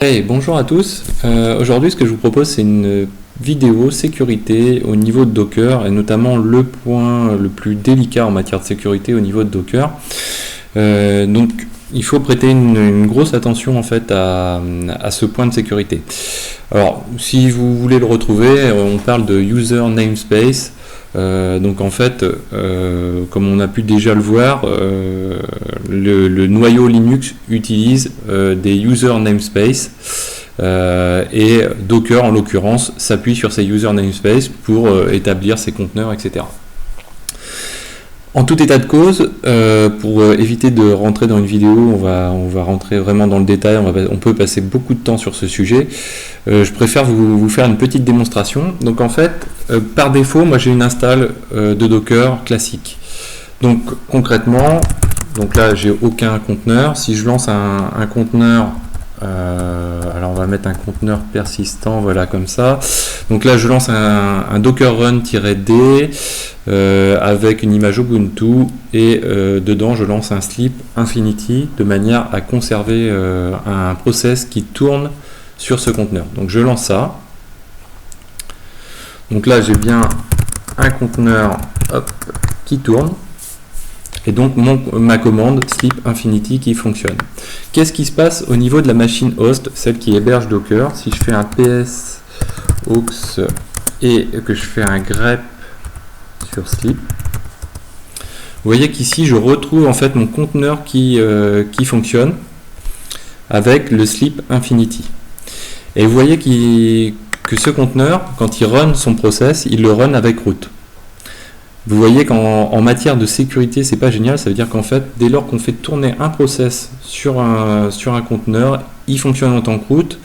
Hey, bonjour à tous. Aujourd'hui, ce que je vous propose, c'est une vidéo sécurité au niveau de Docker et notamment le point le plus délicat en matière de sécurité au niveau de Docker. Donc, il faut prêter une grosse attention en fait à ce point de sécurité. Alors, si vous voulez le retrouver, on parle de user namespace. Donc en fait, comme on a pu déjà le voir, le noyau Linux utilise des user namespace et Docker en l'occurrence s'appuie sur ces user namespace pour établir ses conteneurs, etc. En tout état de cause, pour éviter de rentrer dans une vidéo, on va rentrer vraiment dans le détail, on peut passer beaucoup de temps sur ce sujet. Je préfère vous faire une petite démonstration. Donc en fait, par défaut, moi j'ai une install de Docker classique. Donc concrètement, donc là j'ai aucun conteneur. Si je lance un conteneur, alors on va mettre un conteneur persistant, voilà comme ça. Donc là je lance un docker run-d avec une image Ubuntu et dedans je lance un slip infinity de manière à conserver un process qui tourne sur ce conteneur. Donc je lance ça. Donc là j'ai bien un conteneur qui tourne. Et donc ma commande slip infinity qui fonctionne. Qu'est-ce qui se passe au niveau de la machine host, celle qui héberge Docker? Si je fais un ps aux et que je fais un grep sur slip, vous voyez qu'ici je retrouve en fait mon conteneur qui fonctionne avec le slip infinity. Et vous voyez que ce conteneur, quand il run son process, il le run avec root. Vous voyez qu'en matière de sécurité, c'est pas génial. Ça veut dire qu'en fait, dès lors qu'on fait tourner un process sur un conteneur, il fonctionne en tant que root.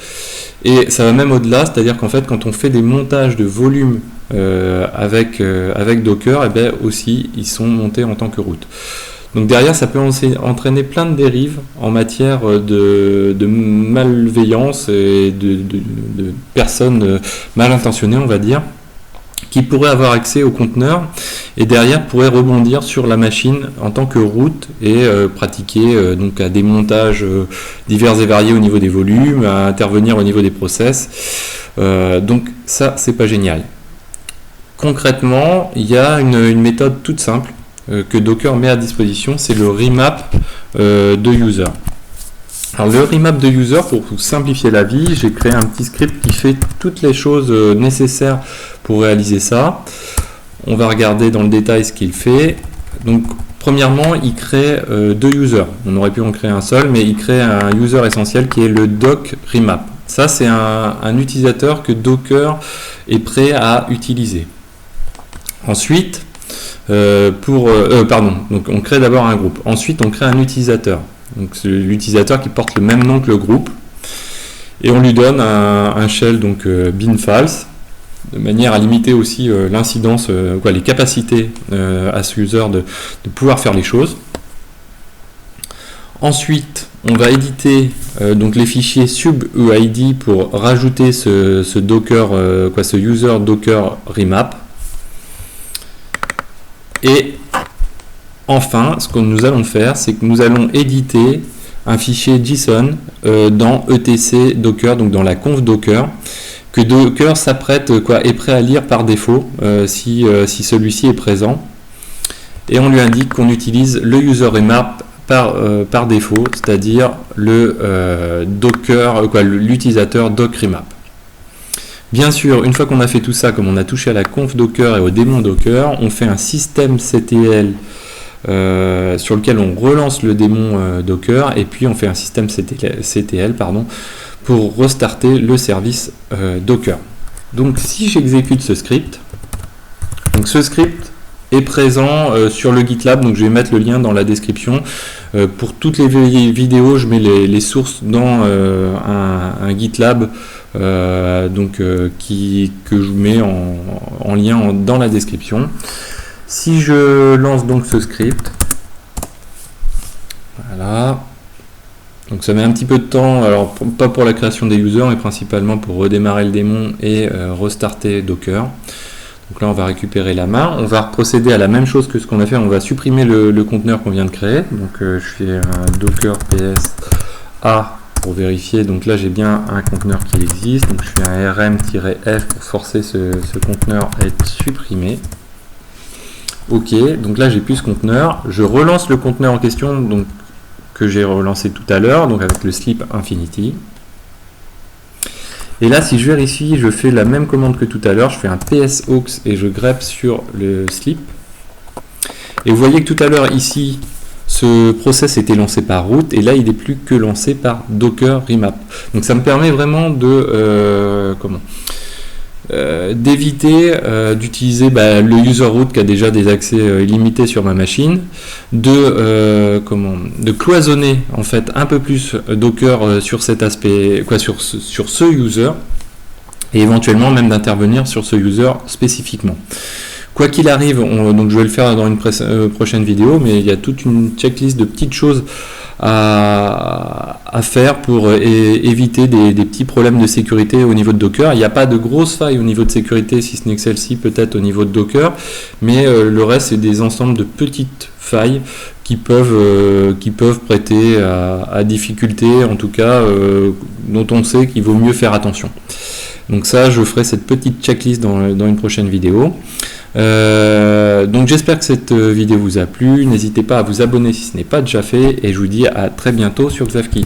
Et ça va même au-delà, c'est-à-dire qu'en fait, quand on fait des montages de volume avec Docker, et bien aussi, ils sont montés en tant que root. Donc derrière, ça peut entraîner plein de dérives en matière de malveillance et de personnes mal intentionnées, on va dire, qui pourraient avoir accès au conteneur et derrière pourraient rebondir sur la machine en tant que root et pratiquer donc à des montages divers et variés au niveau des volumes, à intervenir au niveau des process. Donc ça, c'est pas génial. Concrètement, il y a une méthode toute simple que Docker met à disposition, c'est le remap de user. Alors le remap de user, pour vous simplifier la vie, j'ai créé un petit script qui fait toutes les choses nécessaires pour réaliser ça. On va regarder dans le détail ce qu'il fait. Donc premièrement, il crée deux users. On aurait pu en créer un seul, mais il crée un user essentiel qui est le doc remap. Ça, c'est un utilisateur que Docker est prêt à utiliser. Ensuite, donc on crée d'abord un groupe. Ensuite, on crée un utilisateur. Donc c'est l'utilisateur qui porte le même nom que le groupe. Et on lui donne un shell donc bin false, de manière à limiter aussi l'incidence, les capacités à ce user de pouvoir faire les choses. Ensuite, on va éditer donc les fichiers subuid pour rajouter ce docker, ce user docker remap. Et enfin, ce que nous allons faire, c'est que nous allons éditer un fichier JSON dans etc docker, donc dans la conf docker, que Docker s'apprête, est prêt à lire par défaut si celui-ci est présent. Et on lui indique qu'on utilise le user remap par défaut, c'est-à-dire le Docker, l'utilisateur doc remap. Bien sûr, une fois qu'on a fait tout ça, comme on a touché à la conf docker et au démon docker, on fait un système CTL sur lequel on relance le démon Docker et puis on fait un système CTL pour restarter le service Docker. Donc si j'exécute ce script, donc ce script est présent sur le GitLab, donc je vais mettre le lien dans la description. Pour toutes les vidéos, je mets les sources dans un GitLab que je vous mets en lien dans la description. Si je lance donc ce script, voilà, donc ça met un petit peu de temps, alors pas pour la création des users, mais principalement pour redémarrer le démon et restarter Docker. Donc là on va récupérer la main, on va procéder à la même chose que ce qu'on a fait, on va supprimer le conteneur qu'on vient de créer. Donc je fais un docker ps a pour vérifier. Donc là j'ai bien un conteneur qui existe, donc je fais un rm-f pour forcer ce conteneur à être supprimé. Ok, donc là j'ai plus ce conteneur, je relance le conteneur en question, donc que j'ai relancé tout à l'heure, donc avec le slip infinity. Et là, si je vérifie, je fais la même commande que tout à l'heure, je fais un psaux et je grep sur le slip. Et vous voyez que tout à l'heure, ici, ce process était lancé par root, et là, il n'est plus que lancé par docker remap. Donc ça me permet vraiment de d'éviter d'utiliser le user root qui a déjà des accès illimités sur ma machine, de cloisonner en fait un peu plus Docker sur cet aspect, sur ce user, et éventuellement même d'intervenir sur ce user spécifiquement. Quoi qu'il arrive, donc je vais le faire dans une prochaine vidéo, mais il y a toute une checklist de petites choses à faire pour éviter des petits problèmes de sécurité au niveau de Docker. Il n'y a pas de grosses failles au niveau de sécurité, si ce n'est que celle-ci peut-être au niveau de Docker, mais le reste c'est des ensembles de petites failles qui peuvent prêter à difficulté, en tout cas dont on sait qu'il vaut mieux faire attention. Donc ça, je ferai cette petite checklist dans une prochaine vidéo. Donc j'espère que cette vidéo vous a plu, n'hésitez pas à vous abonner si ce n'est pas déjà fait, et je vous dis à très bientôt sur Xavki.